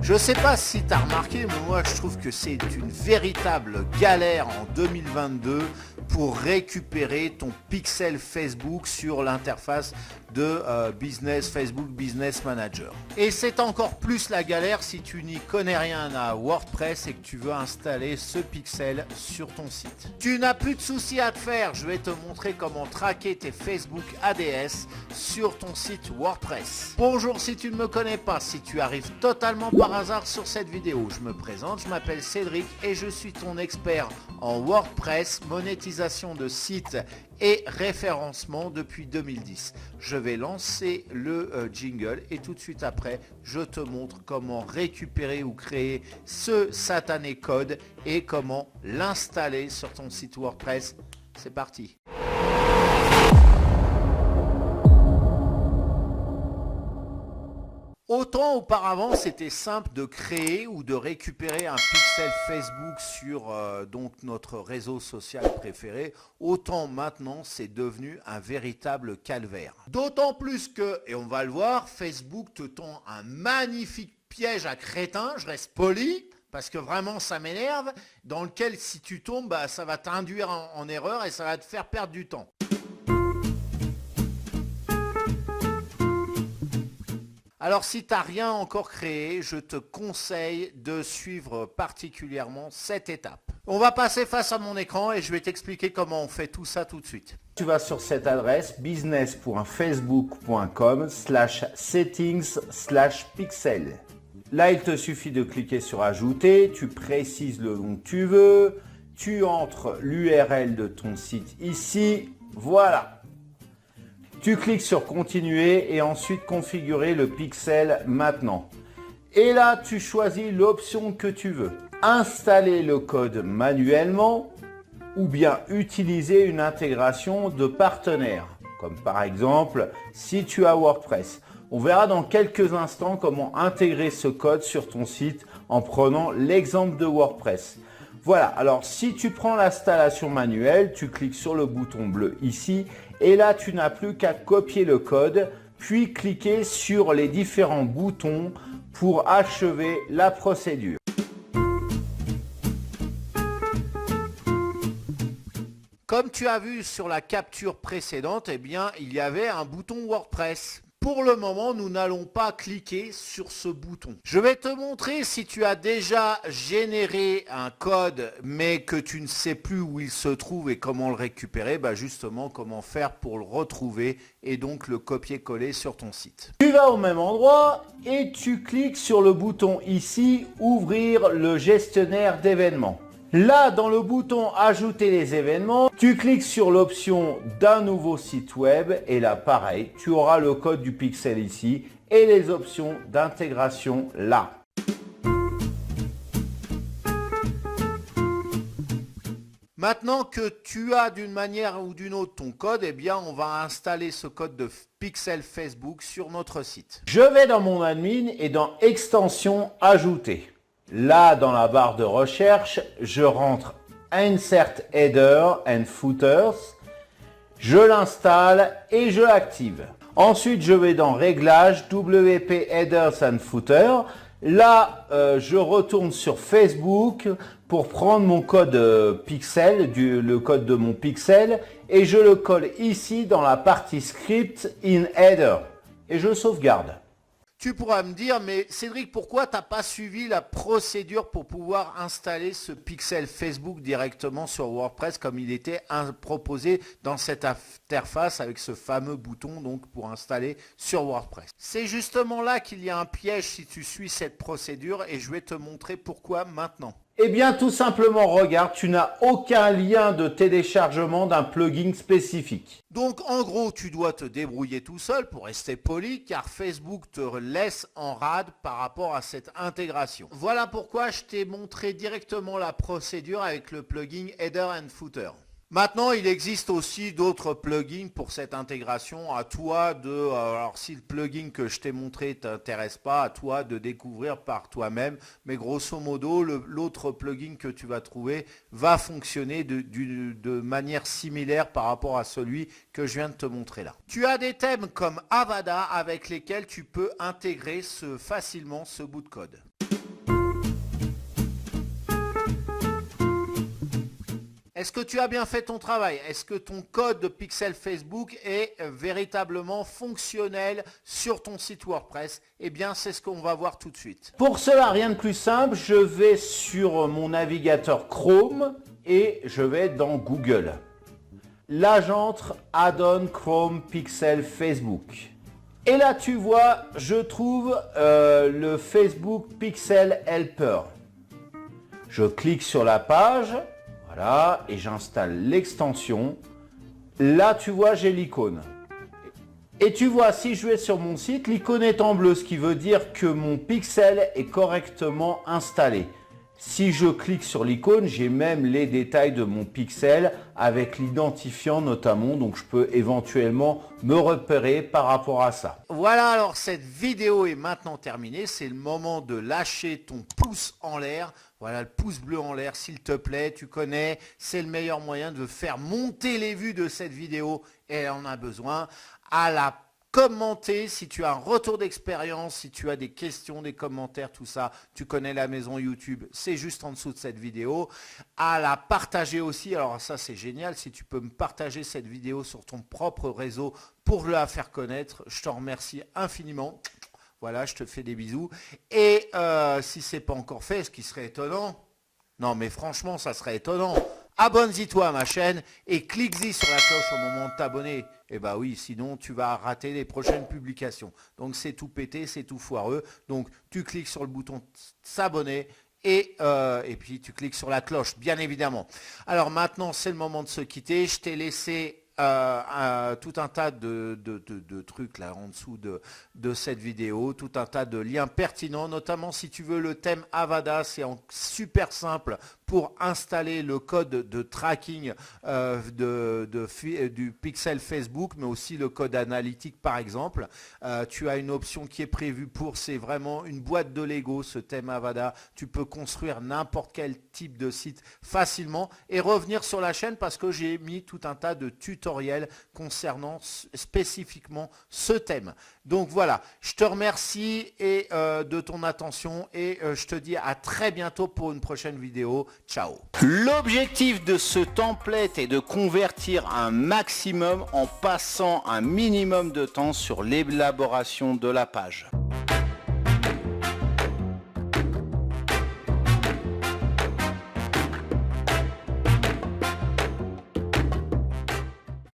Je sais pas si tu as remarqué, mais moi je trouve que c'est une véritable galère en 2022 pour récupérer ton pixel Facebook sur l'interface de Facebook Business Manager. Et c'est encore plus la galère si tu n'y connais rien à WordPress et que tu veux installer ce pixel sur ton site. Tu n'as plus de soucis à te faire, je vais te montrer comment traquer tes Facebook ADS sur ton site WordPress. Bonjour, si tu ne me connais pas, si tu arrives totalement par hasard sur cette vidéo, je me présente, je m'appelle Cédric et je suis ton expert en WordPress, monétisation de sites et référencement depuis 2010. Je vais lancer le jingle et tout de suite après, je te montre comment récupérer ou créer ce satané code et comment l'installer sur ton site WordPress. C'est parti. Autant auparavant c'était simple de créer ou de récupérer un pixel Facebook sur donc notre réseau social préféré, autant maintenant c'est devenu un véritable calvaire. D'autant plus que, et on va le voir, Facebook te tend un magnifique piège à crétin, je reste poli, parce que vraiment ça m'énerve, dans lequel si tu tombes, ça va t'induire en erreur et ça va te faire perdre du temps. Alors si tu n'as rien encore créé, je te conseille de suivre particulièrement cette étape. On va passer face à mon écran et je vais t'expliquer comment on fait tout ça tout de suite. Tu vas sur cette adresse business.facebook.com/settings/pixel. Là, il te suffit de cliquer sur ajouter, tu précises le nom que tu veux, tu entres l'URL de ton site ici, voilà. Tu cliques sur continuer et ensuite configurer le pixel maintenant. Et là, tu choisis l'option que tu veux. Installer le code manuellement ou bien utiliser une intégration de partenaire. Comme par exemple, si tu as WordPress. On verra dans quelques instants comment intégrer ce code sur ton site en prenant l'exemple de WordPress. Voilà, alors si tu prends l'installation manuelle, tu cliques sur le bouton bleu ici et là tu n'as plus qu'à copier le code puis cliquer sur les différents boutons pour achever la procédure. Comme tu as vu sur la capture précédente, eh bien, il y avait un bouton WordPress. Pour le moment, nous n'allons pas cliquer sur ce bouton. Je vais te montrer si tu as déjà généré un code mais que tu ne sais plus où il se trouve et comment le récupérer, justement comment faire pour le retrouver et donc le copier-coller sur ton site. Tu vas au même endroit et tu cliques sur le bouton ici, ouvrir le gestionnaire d'événements. Là, dans le bouton ajouter les événements, tu cliques sur l'option d'un nouveau site web et là, pareil, tu auras le code du pixel ici et les options d'intégration là. Maintenant que tu as d'une manière ou d'une autre ton code, eh bien, on va installer ce code de pixel Facebook sur notre site. Je vais dans mon admin et dans extension ajouter. Là, dans la barre de recherche, je rentre Insert Header and Footers, je l'installe et je l'active. Ensuite, je vais dans Réglages, WP Headers and Footers. Là, je retourne sur Facebook pour prendre mon code pixel, le code de mon pixel, et je le colle ici dans la partie Script in Header et je sauvegarde. Tu pourras me dire, mais Cédric, pourquoi tu n'as pas suivi la procédure pour pouvoir installer ce pixel Facebook directement sur WordPress comme il était proposé dans cette interface avec ce fameux bouton donc pour installer sur WordPress. C'est justement là qu'il y a un piège si tu suis cette procédure et je vais te montrer pourquoi maintenant. Eh bien, tout simplement, regarde, tu n'as aucun lien de téléchargement d'un plugin spécifique. Donc, en gros, tu dois te débrouiller tout seul pour rester poli, car Facebook te laisse en rade par rapport à cette intégration. Voilà pourquoi je t'ai montré directement la procédure avec le plugin Header and Footer. Maintenant, il existe aussi d'autres plugins pour cette intégration. À toi de, alors si le plugin que je t'ai montré ne t'intéresse pas, à toi de découvrir par toi-même. Mais grosso modo, l'autre plugin que tu vas trouver va fonctionner de manière similaire par rapport à celui que je viens de te montrer là. Tu as des thèmes comme Avada avec lesquels tu peux intégrer facilement ce bout de code. Est-ce que tu as bien fait ton travail? Est-ce que ton code de pixel Facebook est véritablement fonctionnel sur ton site WordPress? Eh bien, c'est ce qu'on va voir tout de suite. Pour cela, rien de plus simple, je vais sur mon navigateur Chrome et je vais dans Google. Là, j'entre Add-on Chrome Pixel Facebook. Et là, tu vois, je trouve le Facebook Pixel Helper. Je clique sur la page, voilà, et j'installe l'extension. Là, tu vois, j'ai l'icône. Et tu vois, si je vais sur mon site, l'icône est en bleu, ce qui veut dire que mon pixel est correctement installé. Si je clique sur l'icône, j'ai même les détails de mon pixel avec l'identifiant notamment, donc je peux éventuellement me repérer par rapport à ça. Voilà, alors cette vidéo est maintenant terminée. C'est le moment de lâcher ton pouce en l'air. Voilà, le pouce bleu en l'air, s'il te plaît, tu connais, c'est le meilleur moyen de faire monter les vues de cette vidéo et elle en a besoin. À la commenter si tu as un retour d'expérience, si tu as des questions, des commentaires, tout ça, tu connais la maison YouTube, c'est juste en dessous de cette vidéo. À la partager aussi, alors ça c'est génial, si tu peux me partager cette vidéo sur ton propre réseau pour la faire connaître, je t'en remercie infiniment. Voilà, je te fais des bisous. Et si ce n'est pas encore fait, ce qui serait étonnant, non mais franchement ça serait étonnant, abonne-toi à ma chaîne et clique-y sur la cloche au moment de t'abonner. Eh bien oui, sinon tu vas rater les prochaines publications. Donc c'est tout pété, c'est tout foireux. Donc tu cliques sur le bouton s'abonner et puis tu cliques sur la cloche, bien évidemment. Alors maintenant, c'est le moment de se quitter. Je t'ai laissé tout un tas de trucs là en dessous de cette vidéo, tout un tas de liens pertinents, notamment si tu veux le thème Avada, c'est super simple pour installer le code de tracking du pixel Facebook, mais aussi le code analytique par exemple. Tu as une option qui est prévue pour, c'est vraiment une boîte de Lego, ce thème Avada. Tu peux construire n'importe quel type de site facilement et revenir sur la chaîne parce que j'ai mis tout un tas de tutoriels concernant spécifiquement ce thème. Donc voilà, je te remercie de ton attention et je te dis à très bientôt pour une prochaine vidéo. Ciao. L'objectif de ce template est de convertir un maximum en passant un minimum de temps sur l'élaboration de la page.